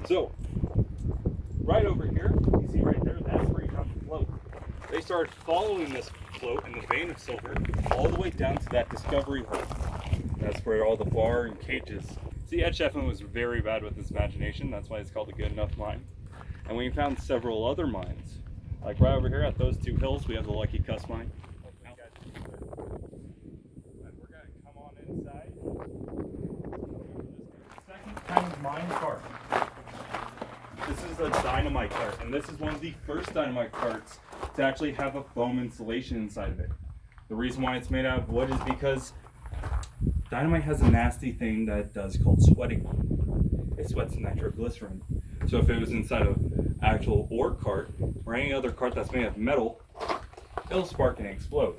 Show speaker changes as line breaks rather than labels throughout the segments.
So, right over here, you see right there, that's where you found the float. They started following this float in the vein of silver all the way down to that discovery hole. That's where all the bar and cages. See, Ed Sheffman was very bad with his imagination. That's why it's called a good enough mine. And we found several other mines. Like right over here at those two hills, we have the Lucky Cuss mine. And we're gonna come on inside. Second kind of mine cart. This is a dynamite cart, and this is one of the first dynamite carts to actually have a foam insulation inside of it. The reason why it's made out of wood is because dynamite has a nasty thing that it does called sweating. It sweats nitroglycerin. So if it was inside an actual ore cart or any other cart that's made of metal, it'll spark and explode.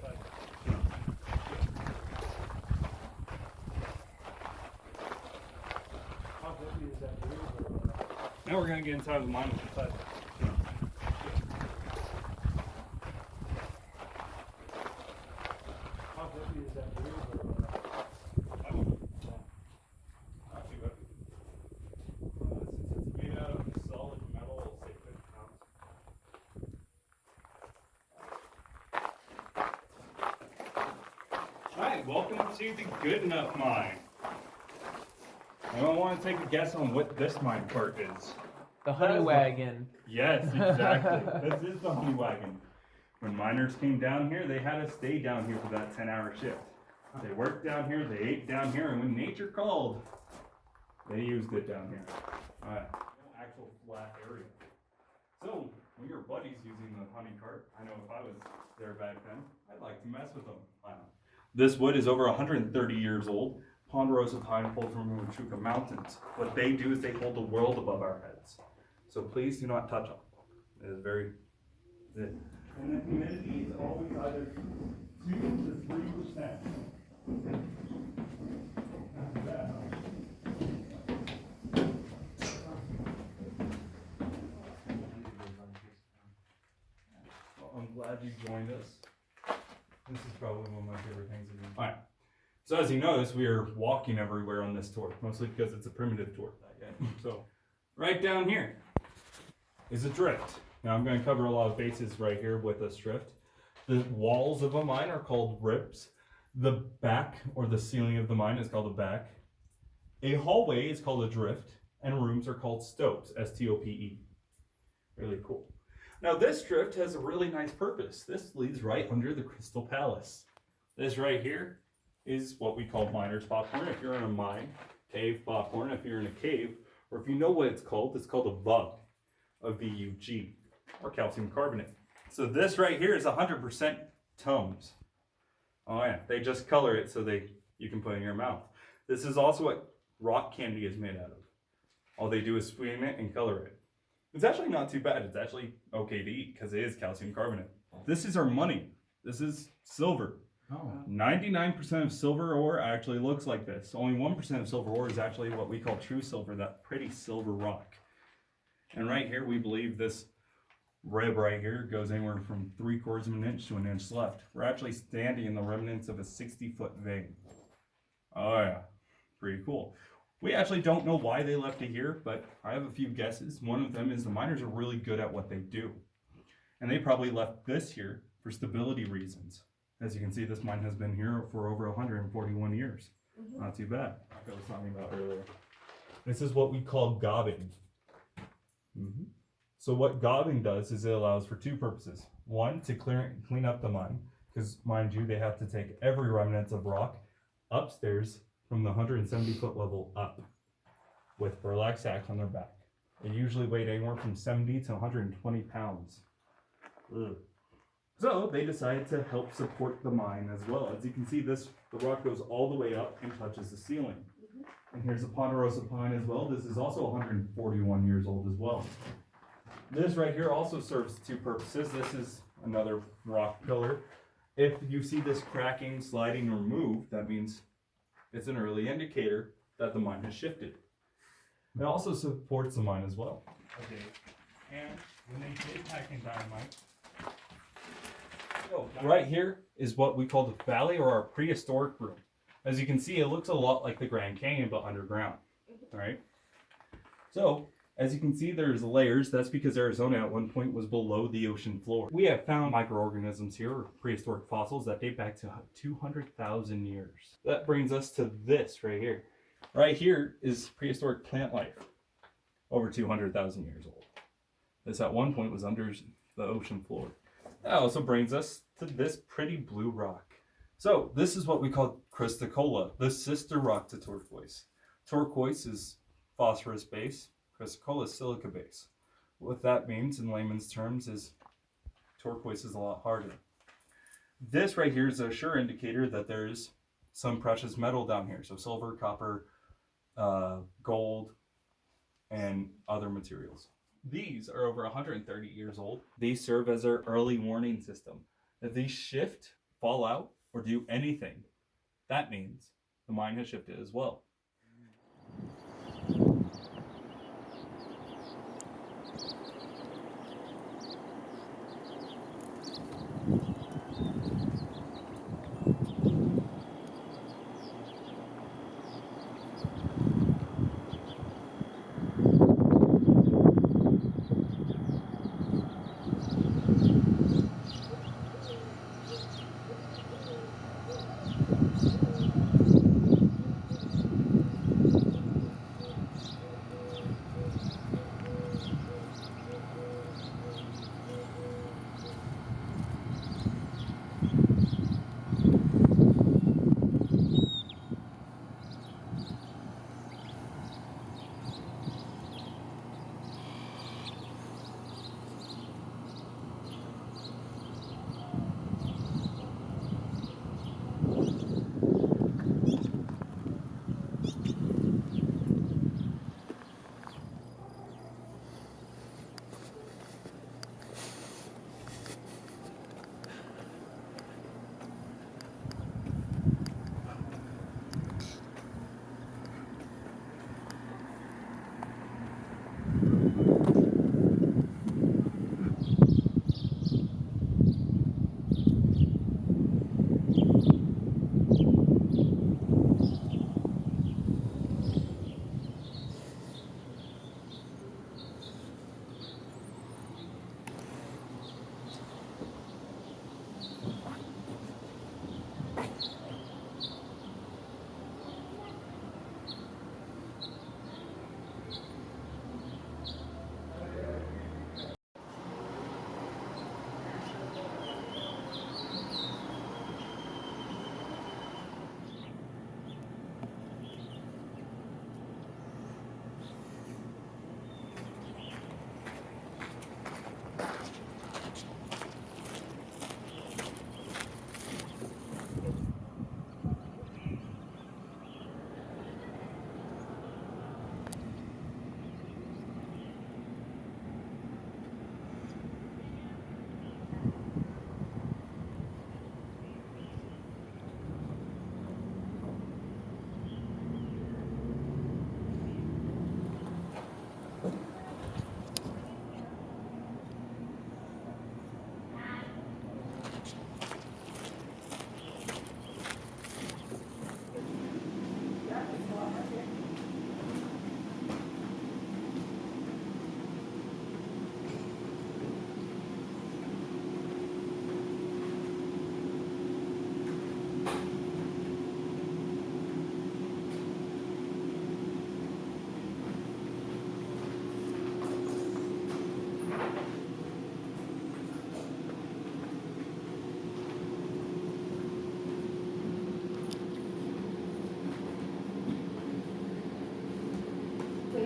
Now we're going to get inside the mine inside.
How heavy is that wheel?
Not too heavy. Since it's made out of solid metal, it'll say 50 pounds. Alright, welcome to the Good Enough Mine. Anyone want to take a guess on what this mine cart is?
The honey wagon.
Yes, exactly. This is the honey wagon. When miners came down here, they had to stay down here for that 10-hour shift. They worked down here, they ate down here, and when nature called, they used it down here. Alright, actual flat area. So, when your buddy's using the honey cart, I know if I was there back then, I'd like to mess with them. This wood is over 130 years old. Ponderosa pine pulled from the Huachuca Mountains. What they do is they hold the world above our heads. So please do not touch them. It is very thin. And the humidity is always either 2 to 3%. Well, I'm glad you joined us. This is probably one of my favorite things to do. All right. So as you notice, we are walking everywhere on this tour, mostly because it's a primitive tour. So right down here is a drift. Now I'm going to cover a lot of bases right here with this drift. The walls of a mine are called ribs. The back or the ceiling of the mine is called a back. A hallway is called a drift, and rooms are called stopes, S-T-O-P-E. Really cool. Now this drift has a really nice purpose. This leads right under the Crystal Palace. This right here is what we call miner's popcorn. If you're in a mine, cave popcorn, if you're in a cave, or if you know what it's called a bug, a VUG, or calcium carbonate. So this right here is 100% Tums. Oh yeah, they just color it so you can put it in your mouth. This is also what rock candy is made out of. All they do is sweeten it and color it. It's actually not too bad. It's actually okay to eat because it is calcium carbonate. This is our money. This is silver. 99% of silver ore actually looks like this. Only 1% of silver ore is actually what we call true silver, that pretty silver rock. And right here, we believe this rib right here goes anywhere from 3/4 of an inch to an inch left. We're actually standing in the remnants of a 60-foot vein. Oh yeah, pretty cool. We actually don't know why they left it here, but I have a few guesses. One of them is the miners are really good at what they do. And they probably left this here for stability reasons. As you can see, this mine has been here for over 141 years. Not too bad, like I was talking about earlier. This is what we call gobbing. So what gobbing does is it allows for two purposes. One, to clean up the mine, because mind you, they have to take every remnant of rock upstairs from the 170-foot level up with burlap sacks on their back. They usually weigh anywhere from 70 to 120 pounds. Ugh. So they decided to help support the mine as well. As you can see, the rock goes all the way up and touches the ceiling. And here's a ponderosa pine as well. This is also 141 years old as well. This right here also serves two purposes. This is another rock pillar. If you see this cracking, sliding, or move, that means it's an early indicator that the mine has shifted. It also supports the mine as well. Okay. And when they did pack in dynamite, right here is what we call the valley or our prehistoric room. As you can see, it looks a lot like the Grand Canyon, but underground. All right. So As you can see, there's layers. That's because Arizona at one point was below the ocean floor. We have found microorganisms here, or prehistoric fossils, that date back to 200,000 years. That brings us to this right here. Right here is prehistoric plant life, over 200,000 years old. This at one point was under the ocean floor. That also brings us to this pretty blue rock. So this is what we call Chrysocolla, the sister rock to turquoise. Turquoise is phosphorus base. Chrysocolla is silica base. What that means in layman's terms is turquoise is a lot harder. This right here is a sure indicator that there's some precious metal down here. So silver, copper, gold, and other materials. These are over 130 years old. These serve as our early warning system. If these shift, fall out, or do anything, that means the mine has shifted as well.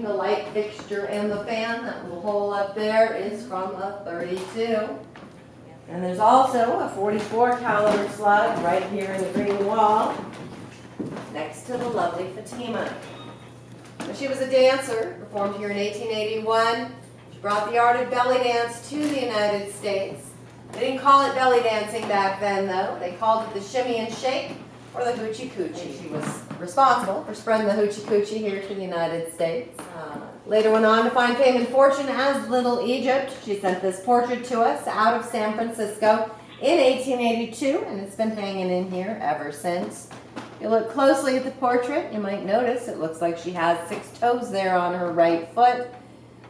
The light fixture and the fan, that little hole up there is from a 32. And there's also a 44 caliber slug right here in the green wall next to the lovely Fatima. Now, she was a dancer, performed here in 1881. She brought the art of belly dance to the United States. They didn't call it belly dancing back then though. They called it the shimmy and shake or the hoochie coochie. She was responsible for spreading the hoochie coochie here to the United States. Later went on to find fame and fortune as Little Egypt. She sent this portrait to us out of San Francisco in 1882, and it's been hanging in here ever since. If you look closely at the portrait, you might notice it looks like she has 6 toes there on her right foot.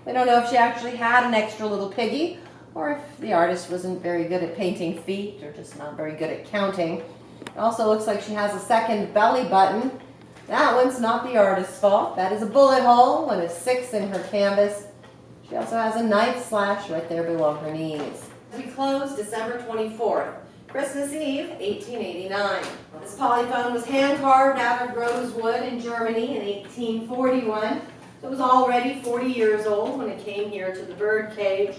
We don't know if she actually had an extra little piggy or if the artist wasn't very good at painting feet or just not very good at counting. It also looks like she has a second belly button. That one's not the artist's fault. That is a bullet hole and a 6 in her canvas. She also has a knife slash right there below her knees. We close December 24th, Christmas Eve, 1889. This polyphone was hand carved out of rosewood in Germany in 1841. So it was already 40 years old when it came here to the bird cage.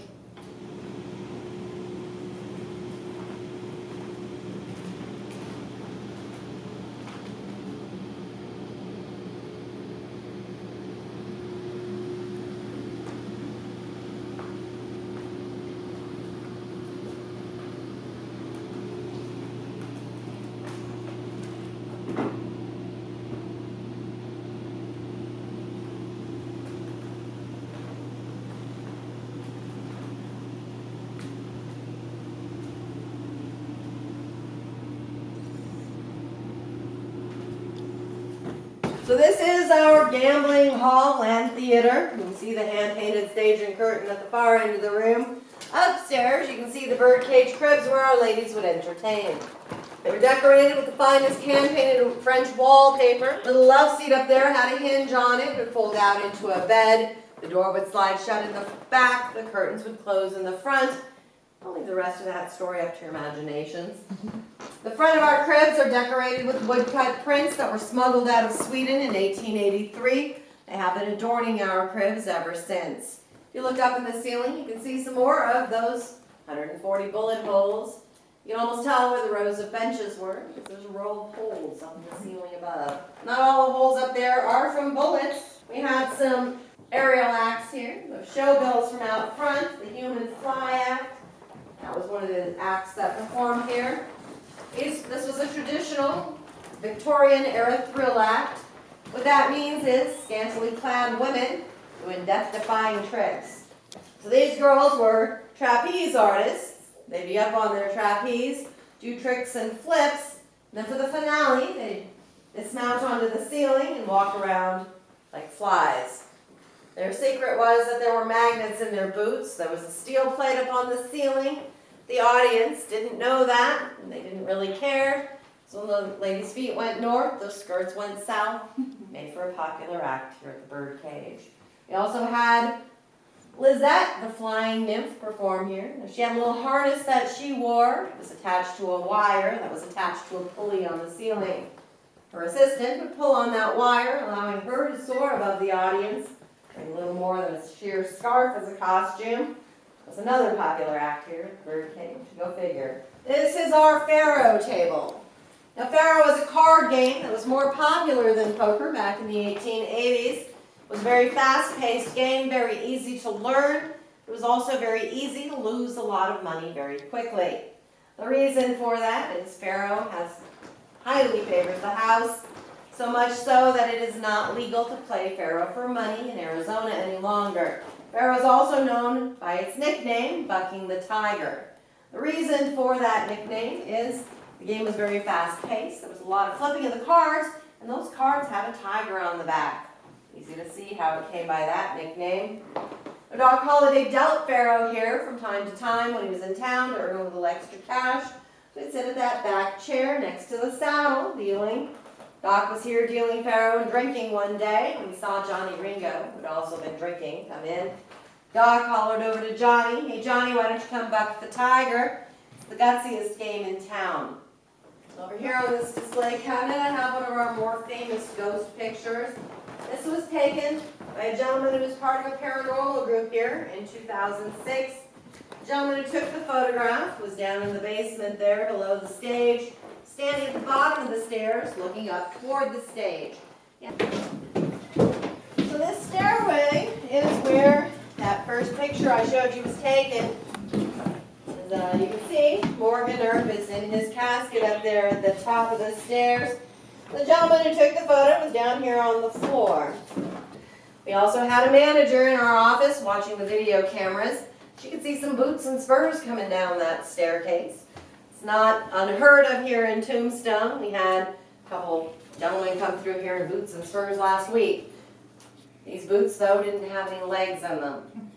So this is our gambling hall and theater. You can see the hand-painted stage and curtain at the far end of the room. Upstairs, you can see the birdcage cribs where our ladies would entertain. They were decorated with the finest hand-painted French wallpaper. The little love seat up there had a hinge on it. It would fold out into a bed. The door would slide shut in the back. The curtains would close in the front. I'll leave the rest of that story up to your imaginations. The front of our cribs are decorated with woodcut prints that were smuggled out of Sweden in 1883. They have been adorning our cribs ever since. If you look up in the ceiling, you can see some more of those 140 bullet holes. You can almost tell where the rows of benches were because there's a row of holes up in the ceiling above. Not all the holes up there are from bullets. We had some aerial acts here. The show bills from out front, the Human Fly Act. That was one of the acts that performed here. This was a traditional Victorian-era thrill act. What that means is scantily clad women doing death-defying tricks. So these girls were trapeze artists. They'd be up on their trapeze, do tricks and flips. And then for the finale, they'd dismount onto the ceiling and walk around like flies. Their secret was that there were magnets in their boots. There was a steel plate up on the ceiling. The audience didn't know that, and they didn't really care. So when the ladies' feet went north, those skirts went south. Made for a popular act here at the birdcage. We also had Lizette, the flying nymph, perform here. Now, she had a little harness that she wore. It was attached to a wire that was attached to a pulley on the ceiling. Her assistant would pull on that wire, allowing her to soar above the audience. A little more than a sheer scarf as a costume. That's another popular act here at the birdcage. Go figure. This is our faro table. Now, faro was a card game that was more popular than poker back in the 1880s. It was a very fast-paced game, very easy to learn. It was also very easy to lose a lot of money very quickly. The reason for that is faro highly favors the house, so much so that it is not legal to play faro for money in Arizona any longer. Faro is also known by its nickname, Bucking the Tiger. The reason for that nickname is the game was very fast-paced. There was a lot of flipping of the cards, and those cards had a tiger on the back. Easy to see how it came by that nickname. Doc Holliday dealt faro here from time to time when he was in town to earn a little extra cash. So he'd sit at that back chair next to the saddle dealing. Doc was here dealing faro and drinking one day when he saw Johnny Ringo, who'd also been drinking, come in. Doc hollered over to Johnny, "Hey Johnny, why don't you come buck the tiger? It's the gutsiest game in town." Over here on this display cabinet, I have one of our more famous ghost pictures. This was taken by a gentleman who was part of a paranormal group here in 2006. The gentleman who took the photograph was down in the basement there below the stage, standing at the bottom of the stairs, looking up toward the stage. Yeah. So this stairway is where that first picture I showed you was taken. As you can see, Morgan Earp is in his casket up there at the top of the stairs. The gentleman who took the photo was down here on the floor. We also had a manager in our office watching the video cameras. She could see some boots and spurs coming down that staircase. It's not unheard of here in Tombstone. We had a couple gentlemen come through here in boots and spurs last week. These boots, though, didn't have any legs in them.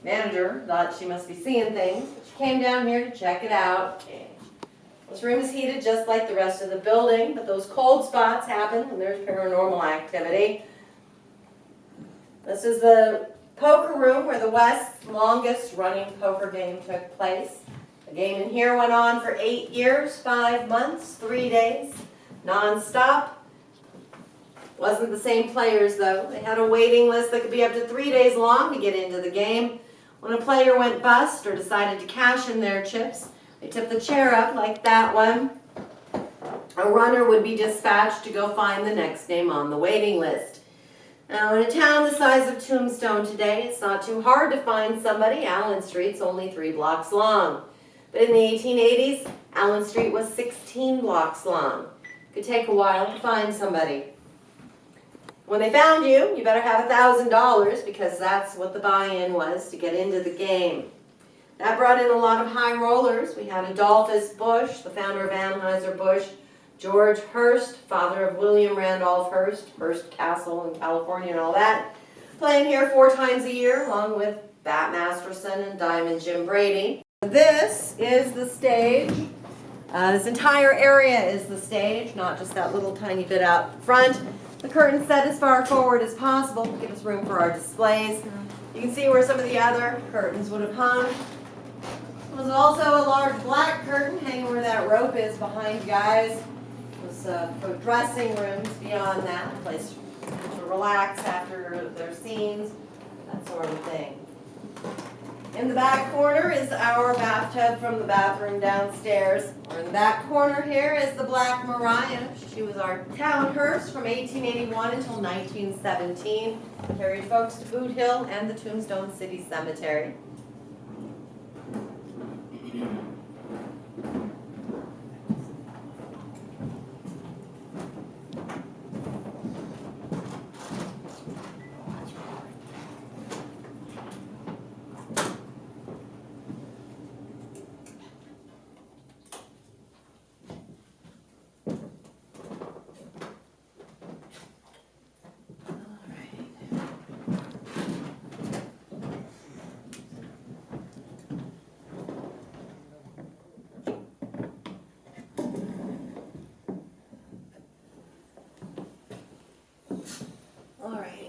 Manager thought she must be seeing things, but she came down here to check it out. This room is heated just like the rest of the building, but those cold spots happen when there's paranormal activity. This is the poker room where the West's longest running poker game took place. The game in here went on for 8 years, 5 months, 3 days, non-stop. Wasn't the same players though. They had a waiting list that could be up to 3 days long to get into the game. When a player went bust or decided to cash in their chips, they tipped the chair up like that one. A runner would be dispatched to go find the next name on the waiting list. Now, in a town the size of Tombstone today, it's not too hard to find somebody. Allen Street's only 3 blocks long. But in the 1880s, Allen Street was 16 blocks long. It could take a while to find somebody. When they found you, you better have $1,000 because that's what the buy-in was to get into the game. That brought in a lot of high rollers. We had Adolphus Bush, the founder of Anheuser-Busch, George Hearst, father of William Randolph Hearst, Hearst Castle in California and all that, playing here 4 times a year along with Bat Masterson and Diamond Jim Brady. This is the stage. This entire area is the stage, not just that little tiny bit out front. The curtain's set as far forward as possible to give us room for our displays. You can see where some of the other curtains would have hung. There's also a large black curtain hanging where that rope is behind you guys. For dressing rooms beyond that, a place to relax after their scenes, that sort of thing. In the back corner is our bathtub from the bathroom downstairs. Or in that corner here is the Black Mariah. She was our town hearse from 1881 until 1917. Carried folks to Boot Hill and the Tombstone City Cemetery. Alrighty.